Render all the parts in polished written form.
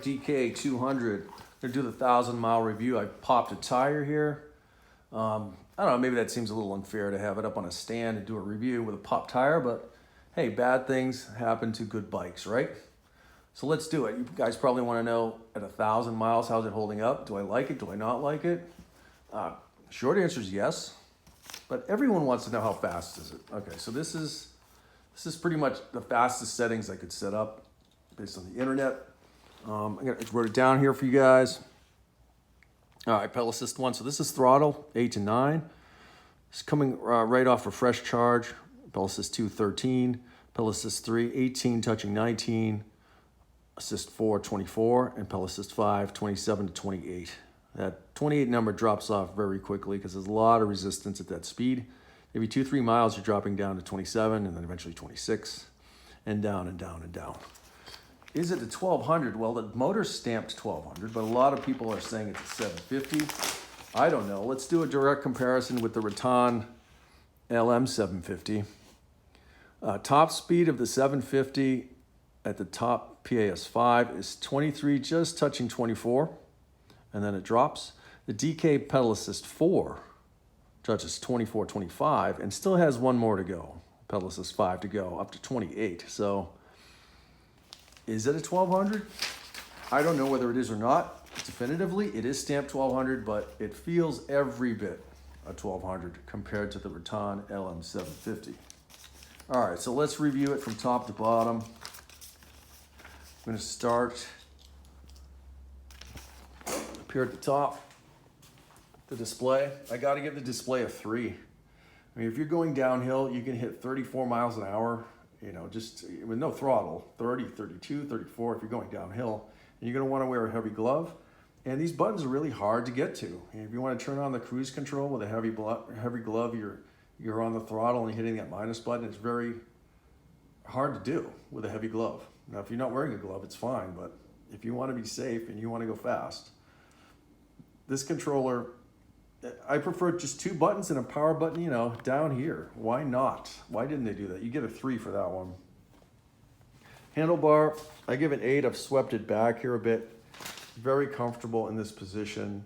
Freego DK200. Gonna do the 1,000-mile review. I popped a tire here. I don't know, maybe that seems a little unfair to have it up on a stand and do a review with a popped tire, but hey, bad things happen to good bikes, right? So let's do it. You guys probably want to know at 1,000 miles, how's it holding up? Do I like it? Do I not like it? Short answer is yes, but everyone wants to know how fast is it. Okay, so this is pretty much the fastest settings I could set up based on the internet. I wrote it down here for you guys. All right, pedal assist 1. So this is throttle 8 to 9. It's coming right off a fresh charge. Pedal assist 2, 13. Pedal assist 3, 18, touching 19. Assist 4, 24. And pedal assist 5, 27 to 28. That 28 number drops off very quickly because there's a lot of resistance at that speed. Every 2-3 miles, you're dropping down to 27 and then eventually 26 and down and down and down. Is it the 1200? Well, the motor's stamped 1200, but a lot of people are saying it's a 750. I don't know. Let's do a direct comparison with the Rattan LM 750. Top speed of the 750 at the top PAS5 is 23, just touching 24, and then it drops. The DK pedal assist 4 touches 24, 25, and still has one more to go. Pedal assist 5 to go, up to 28. So is it a 1200? I don't know whether it is or not. Definitively, it is stamped 1200, but it feels every bit a 1200 compared to the Rattan LM 750. All right, so let's review it from top to bottom. I'm going to start up here at the top. The display, I got to give the display a 3. I mean, if you're going downhill, you can hit 34 miles an hour, you know, just with no throttle, 30, 32, 34 if you're going downhill. And you're going to want to wear a heavy glove. And these buttons are really hard to get to. And if you want to turn on the cruise control with a heavy glove, you're on the throttle and you're hitting that minus button. It's very hard to do with a heavy glove. Now, if you're not wearing a glove, it's fine. But if you want to be safe and you want to go fast, this controller, I prefer just 2 buttons and a power button, you know, down here. Why not? Why didn't they do that? You get a 3 for that one. Handlebar, I give it 8. I've swept it back here a bit. Very comfortable in this position.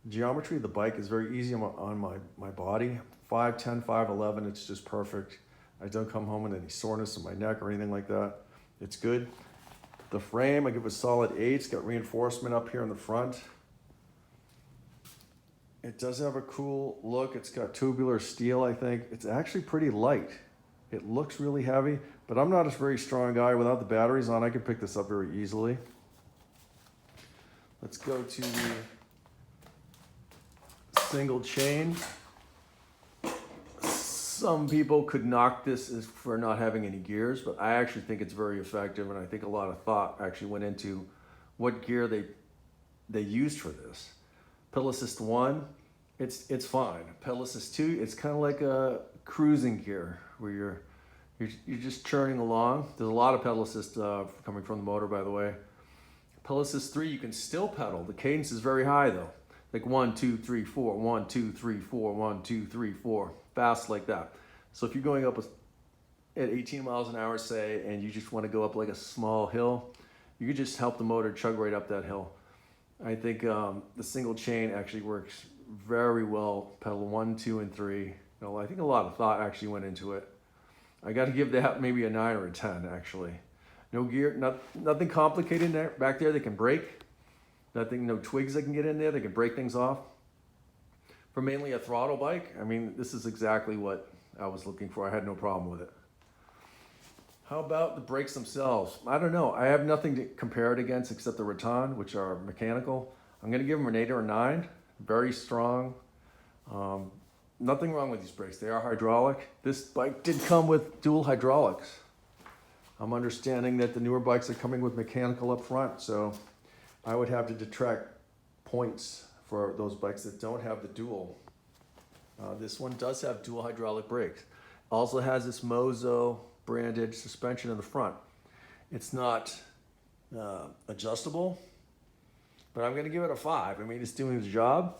Geometry of the bike is very easy on my body. 5'10", 5'11", it's just perfect. I don't come home with any soreness in my neck or anything like that. It's good. The frame, I give a solid 8. It's got reinforcement up here in the front. It does have a cool look. It's got tubular steel, I think. It's actually pretty light. It looks really heavy, but I'm not a very strong guy. Without the batteries on, I can pick this up very easily. Let's go to the single chain. Some people could knock this as for not having any gears, but I actually think it's very effective, and I think a lot of thought actually went into what gear they used for this. Pedal assist 1, it's fine. Pedal assist 2, it's kind of like a cruising gear where you're just churning along. There's a lot of pedal assist coming from the motor, by the way. Pedal assist 3, you can still pedal. The cadence is very high though, like 1, 2, 3, 4, 1, 2, 3, 4, 1, 2, 3, 4, fast like that. So if you're going up at 18 miles an hour, say, and you just want to go up like a small hill, you could just help the motor chug right up that hill. I think the single chain actually works very well. Pedal 1, 2, and 3. You know, I think a lot of thought actually went into it. I got to give that maybe a 9 or a 10 actually. No gear, nothing complicated there, back there. They can break. Nothing, no twigs that can get in there. They can break things off. For mainly a throttle bike, I mean, this is exactly what I was looking for. I had no problem with it. How about the brakes themselves? I don't know. I have nothing to compare it against except the Rattan, which are mechanical. I'm going to give them an 8 or a 9. Very strong. Nothing wrong with these brakes. They are hydraulic. This bike did come with dual hydraulics. I'm understanding that the newer bikes are coming with mechanical up front, so I would have to detract points for those bikes that don't have the dual. This one does have dual hydraulic brakes. Also has this Mozo branded suspension in the front. It's not adjustable, but I'm going to give it a 5. I mean, it's doing the job.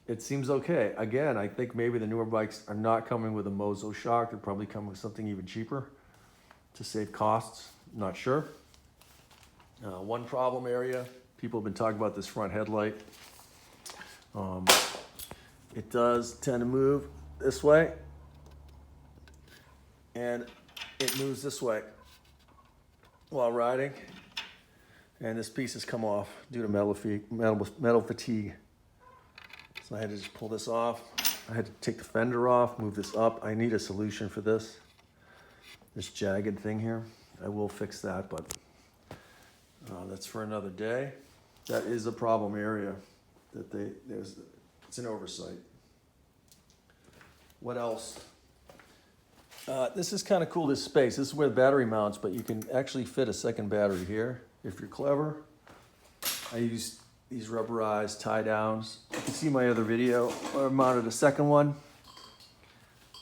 It seems okay. Again, I think maybe the newer bikes are not coming with a Mozo shock. They're probably coming with something even cheaper to save costs. Not sure. One problem area, people have been talking about this front headlight. It does tend to move this way, and it moves this way while riding, and this piece has come off due to metal fatigue. So I had to just pull this off. I had to take the fender off, move this up. I need a solution for this jagged thing here. I will fix that, but that's for another day. That is a problem area that it's an oversight. What else? This is kind of cool, this space. This is where the battery mounts, but you can actually fit a second battery here if you're clever. I use these rubberized tie downs. You can see my other video. I mounted a second one,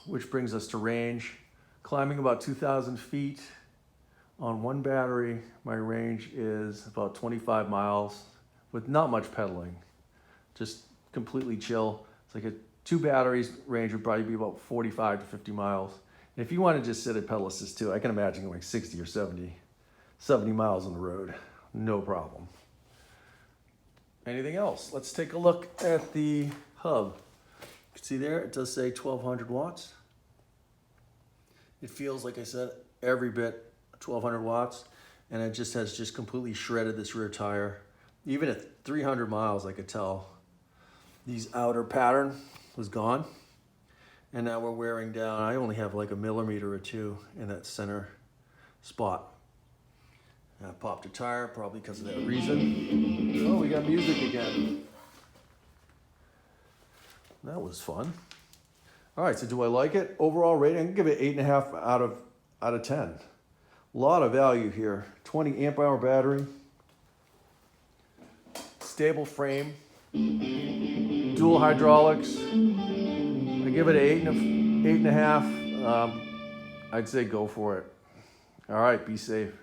which brings us to range. Climbing about 2,000 feet on one battery, my range is about 25 miles with not much pedaling, just completely chill. It's like two batteries range would probably be about 45 to 50 miles. And if you want to just sit at pedal assist too, I can imagine going 60 or 70 miles on the road, no problem. Anything else? Let's take a look at the hub. You can see there, it does say 1,200 watts. It feels, like I said, every bit 1,200 watts, and it just has completely shredded this rear tire. Even at 300 miles, I could tell these outer pattern was gone, and now we're wearing down. I only have like a millimeter or two in that center spot. I popped a tire, probably because of that reason. Oh, we got music again. That was fun. All right, so do I like it? Overall rating, I can give it 8.5 out of 10. A lot of value here. 20 amp hour battery, stable frame, dual hydraulics. I give it an 8.5. I'd say go for it. All right, be safe.